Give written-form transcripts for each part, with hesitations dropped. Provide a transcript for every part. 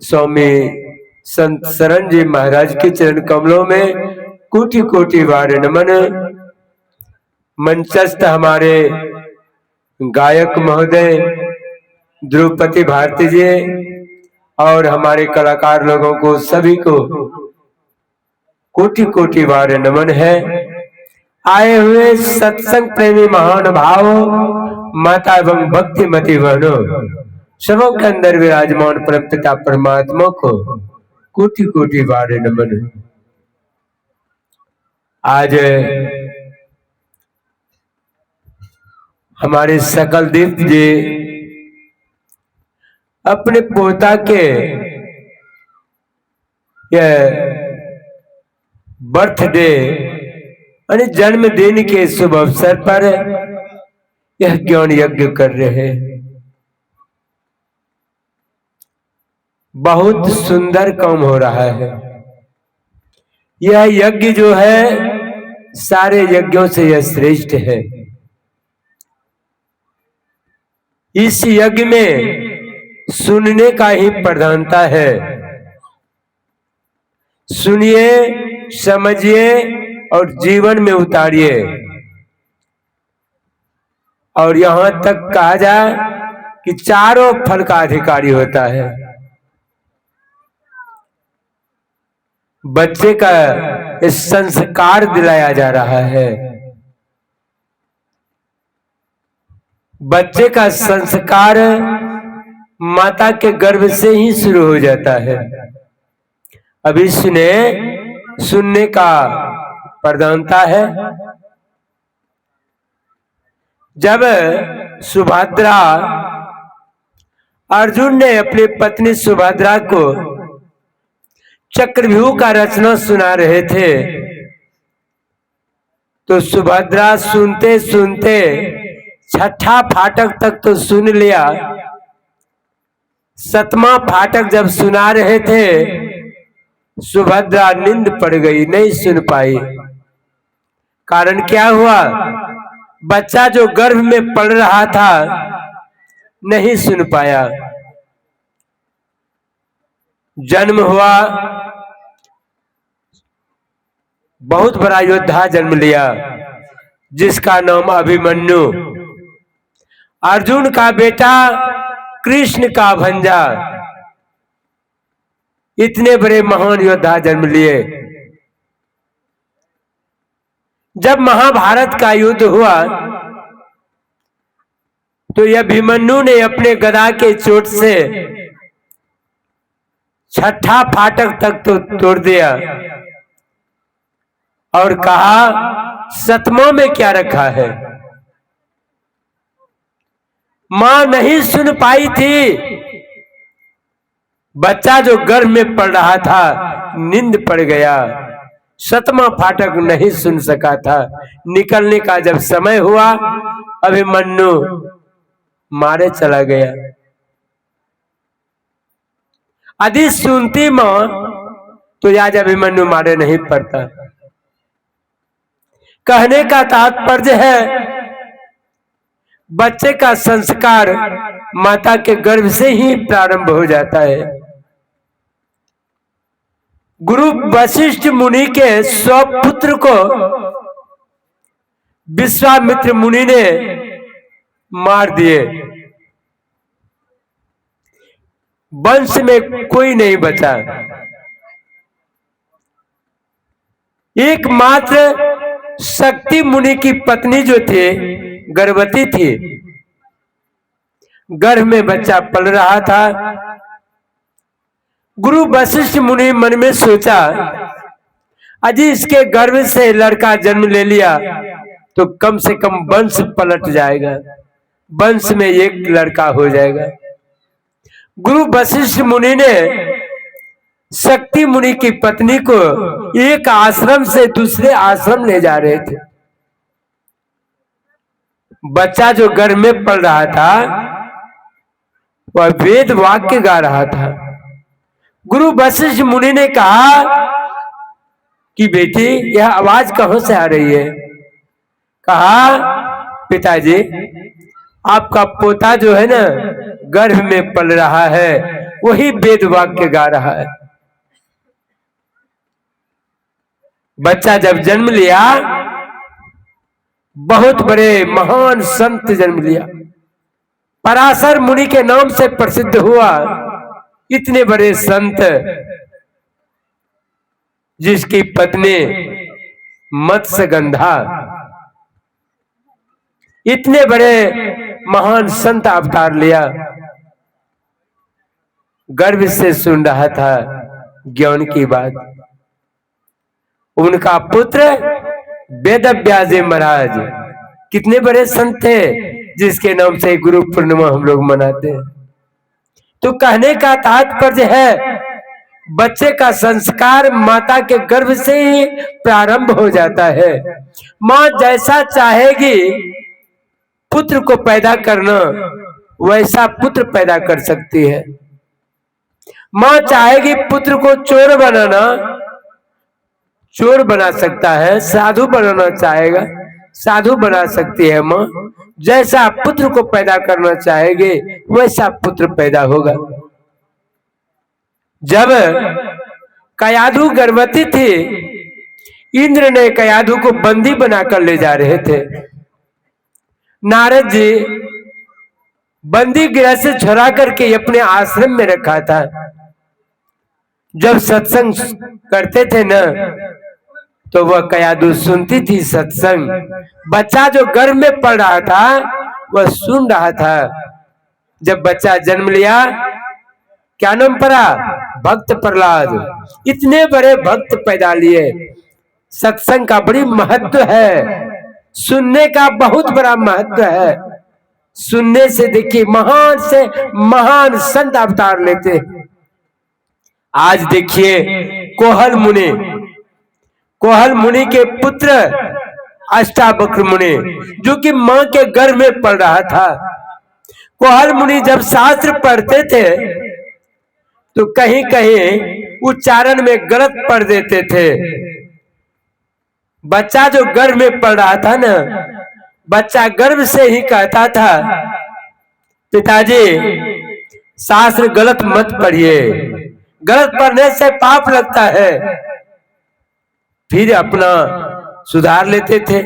स्वामी संत शरण जी महाराज के चरण कमलों में कोटि कोटि बार नमन। मंचस्थ हमारे गायक महोदय द्रौपदी भारती जी और हमारे कलाकार लोगों को सभी को कोटि कोटि बार नमन है। आए हुए सत्संग प्रेमी महान भाव माता एवं भक्ति मति बहनों सबों के अंदर विराजमान परम पिता परमात्मा को कोटि कोटि बार नमन। आज हमारे सकल दीप जी अपने पोता के बर्थडे यानी जन्मदिन के शुभ अवसर पर यह ज्ञान यज्ञ कर रहे हैं। बहुत सुंदर काम हो रहा है। यह यज्ञ जो है सारे यज्ञों से यह श्रेष्ठ है। इस यज्ञ में सुनने का ही प्रधानता है। सुनिए, समझिए और जीवन में उतारिए। और यहां तक कहा जाए कि चारों फल का अधिकारी होता है। बच्चे का संस्कार दिलाया जा रहा है। बच्चे का संस्कार माता के गर्भ से ही शुरू हो जाता है। अभी सुनने का प्रधानता है। जब सुभद्रा अर्जुन ने अपनी पत्नी सुभद्रा को चक्रव्यूह का रचना सुना रहे थे तो सुभद्रा सुनते सुनते छठा फाटक तक तो सुन लिया। सतमा फाटक जब सुना रहे थे सुभद्रा नींद पड़ गई, नहीं सुन पाई। कारण क्या हुआ? बच्चा जो गर्भ में पड़ रहा था नहीं सुन पाया। जन्म हुआ, बहुत बड़ा योद्धा जन्म लिया जिसका नाम अभिमन्यु। अर्जुन का बेटा, कृष्ण का भंजा, इतने बड़े महान योद्धा जन्म लिए। जब महाभारत का युद्ध हुआ तो यह अभिमन्यु ने अपने गदा के चोट से छठा फाटक तक तो तोड़ दिया और कहा सतमों में क्या रखा है। मां नहीं सुन पाई थी। बच्चा जो गर्भ में पड़ रहा था नींद पड़ गया, सतमा फाटक नहीं सुन सका था। निकलने का जब समय हुआ अभिमन्यु मारे चला गया। यदि सुनती मां तो आज अभिमन्यु मारे नहीं पड़ता। कहने का तात्पर्य है बच्चे का संस्कार माता के गर्भ से ही प्रारंभ हो जाता है। गुरु वशिष्ठ मुनि के स्वपुत्र को विश्वामित्र मुनि ने मार दिए। वंश में कोई नहीं बचा। एकमात्र शक्ति मुनि की पत्नी जो थी गर्भवती थी, गर्भ में बच्चा पल रहा था। गुरु वशिष्ठ मुनि मन में सोचा अजी इसके गर्भ से लड़का जन्म ले लिया तो कम से कम वंश पलट जाएगा, वंश में एक लड़का हो जाएगा। गुरु वशिष्ठ मुनि ने शक्ति मुनि की पत्नी को एक आश्रम से दूसरे आश्रम ले जा रहे थे। बच्चा जो गर्भ में पल रहा था वह वेद वाक्य गा रहा था। गुरु वशिष्ठ मुनि ने कहा कि बेटी यह आवाज कहां से आ रही है? कहा पिताजी आपका पोता जो है ना गर्भ में पल रहा है वही वेद वाक्य गा रहा है। बच्चा जब जन्म लिया, बहुत बड़े महान संत जन्म लिया, पराशर मुनि के नाम से प्रसिद्ध हुआ। इतने बड़े संत जिसकी पत्नी मत्स्यगंधा, इतने बड़े महान संत अवतार लिया। गर्व से सुन रहा था ज्ञान की बात। उनका पुत्र वेदव्यास जी महाराज कितने बड़े संत थे, जिसके नाम से गुरु पूर्णिमा हम लोग मनाते हैं। तो कहने का तात्पर्य है, बच्चे का संस्कार माता के गर्भ से ही प्रारंभ हो जाता है। माँ जैसा चाहेगी पुत्र को पैदा करना, वैसा पुत्र पैदा कर सकती है। माँ चाहेगी पुत्र को चोर बनाना, चोर बना सकता है। साधु बनाना चाहेगा, साधु बना सकती है माँ। जैसा पुत्र को पैदा करना चाहेगी, वैसा पुत्र पैदा होगा। जब कयाधु गर्भवती थी, इंद्र ने कयाधु को बंदी बनाकर ले जा रहे थे। नारद जी बंदी गृह से छुड़ा करके अपने आश्रम में रखा था। जब सत्संग करते थे न, तो वह कयाधु सुनती थी सत्संग। बच्चा जो गर्भ में पड़ रहा था वह सुन रहा था। जब बच्चा जन्म लिया, क्या नाम पड़ा? भक्त प्रहलाद। इतने बड़े भक्त पैदा लिए। सत्संग का बड़ी महत्व है, सुनने का बहुत बड़ा महत्व है। सुनने से देखिए महान से महान संत अवतार लेते। आज देखिए कोहल मुनि, कोहल मुनि के पुत्र अष्टावक्र मुनि, जो कि मां के गर्भ में पढ़ रहा था। कोहल मुनि जब शास्त्र पढ़ते थे तो कहीं कहीं उच्चारण में गलत पढ़ देते थे। बच्चा जो गर्भ में पढ़ रहा था ना, बच्चा गर्भ से ही कहता था, पिताजी शास्त्र गलत मत पढ़िए, गलत पढ़ने से पाप लगता है। फिर अपना सुधार लेते थे।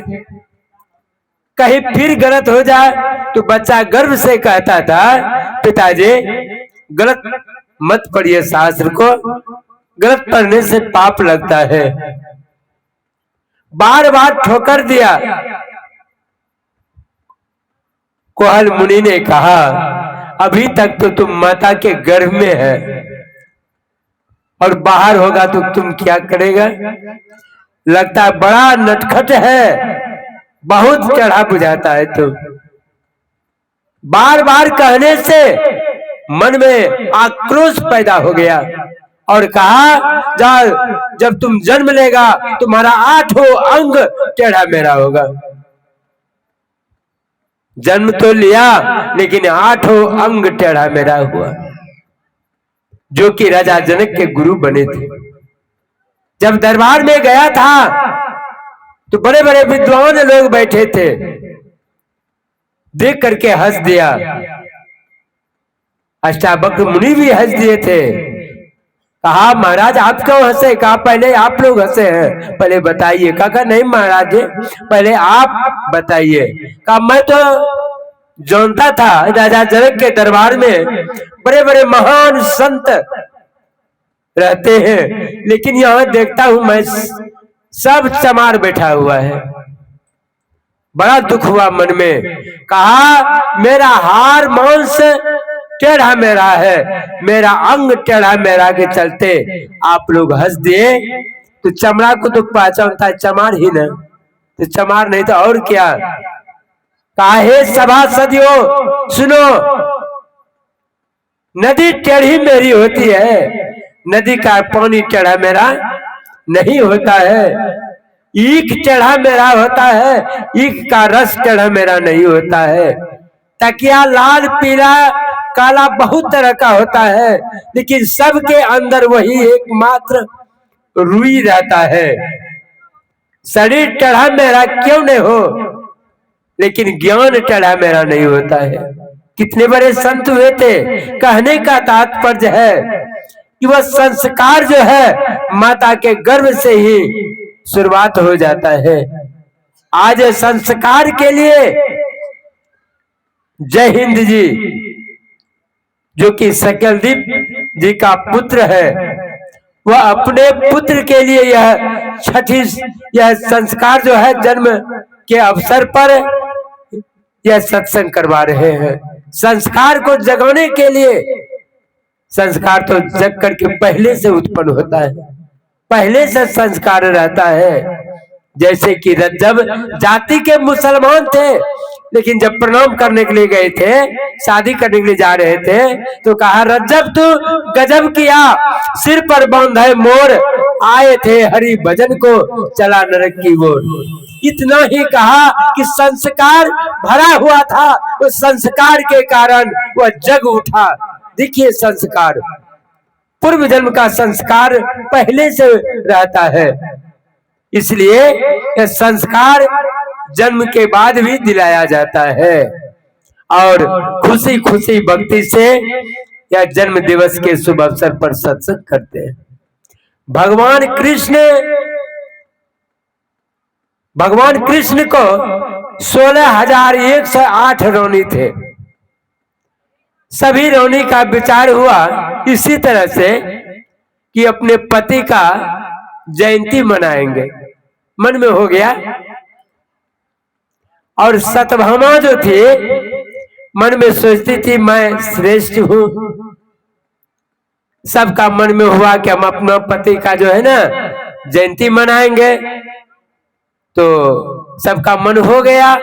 कहीं फिर गलत हो जाए तो बच्चा गर्भ से कहता था, पिताजी गलत मत पढ़िए शास्त्र को, गलत पढ़ने से पाप लगता है। बार बार ठोकर दिया। कोहल मुनि ने कहा, अभी तक तो तुम माता के गर्भ में है, और बाहर होगा तो तुम क्या करेगा? लगता है बड़ा नटखट है, बहुत चढ़ा बुझाता है। तो बार बार कहने से मन में आक्रोश पैदा हो गया और कहा, जब तुम जन्म लेगा तुम्हारा 8 अंग टेढ़ा मेढ़ा होगा। जन्म तो लिया लेकिन 8 अंग टेढ़ा मेढ़ा हुआ, जो कि राजा जनक के गुरु बने थे। जब दरबार में गया था तो बड़े बड़े विद्वान लोग बैठे थे, देख करके हंस दिया। अष्टावक्र मुनि भी हंस दिए थे। कहा, महाराज आप क्यों हंसे? कहा, पहले आप लोग हंसे हैं, पहले बताइए। कहा, नहीं महाराज पहले आप बताइए। कहा, मैं तो जानता था राजा जनक के दरबार में बड़े बड़े महान संत रहते हैं, लेकिन यहाँ देखता हूं मैं सब चमार बैठा हुआ है। बड़ा दुख हुआ मन में। कहा, मेरा हार मांस टेढ़ा मेढ़ा है, मेरा अंग टेढ़ा मेढ़ा के चलते आप लोग हंस दिए। तो चमड़ा को तो पहचानता है, चमार ही ना, तो चमार नहीं तो और क्या? काहे सभासदियों सुनो, नदी टेढ़ी मेढ़ी होती है, नदी का पानी टेढ़ा मेढ़ा नहीं होता है। ईख टेढ़ा मेढ़ा होता है, ईख का रस टेढ़ा मेढ़ा नहीं होता है। तकिया लाल पीला काला बहुत तरह का होता है, लेकिन सबके अंदर वही एकमात्र रुई रहता है। शरीर टेढ़ा मेढ़ा क्यों नहीं हो, लेकिन ज्ञान टेढ़ा मेढ़ा नहीं होता है। कितने बड़े संत हुए थे। कहने का तात्पर्य है कि वह संस्कार जो है माता के गर्भ से ही शुरुआत हो जाता है। आज संस्कार के लिए जय हिंद जी, जो कि सकलदीप जी का पुत्र है, वह अपने पुत्र के लिए यह संस्कार जो है जन्म के अवसर पर यह सत्संग करवा रहे हैं। संस्कार को जगाने के लिए, संस्कार तो जग करके पहले से उत्पन्न होता है, पहले से संस्कार रहता है। जैसे कि जब जाति के मुसलमान थे, लेकिन जब प्रणाम करने के लिए गए थे, शादी करने के लिए जा रहे थे, तो कहा रज्जब तू गजब किया, सिर पर बांधे मोर, आए थे हरि भजन को, चला नरक की ओर। इतना ही कहा कि संस्कार भरा हुआ था, उस संस्कार के कारण वह जग उठा। देखिए, संस्कार पूर्व जन्म का संस्कार पहले से रहता है, इसलिए यह संस्कार जन्म के बाद भी दिलाया जाता है। और खुशी खुशी भक्ति से यह जन्म दिवस के शुभ अवसर पर सत्संग करते हैं। भगवान कृष्ण को 16,108 रोनी थे। सभी रोनी का विचार हुआ इसी तरह से कि अपने पति का जयंती मनाएंगे, मन में हो गया। और सत्यभामा जो थी, मन में सोचती थी मैं श्रेष्ठ हूं। सबका मन में हुआ कि हम अपना पति का जो है ना जयंती मनाएंगे, तो सबका मन हो गया।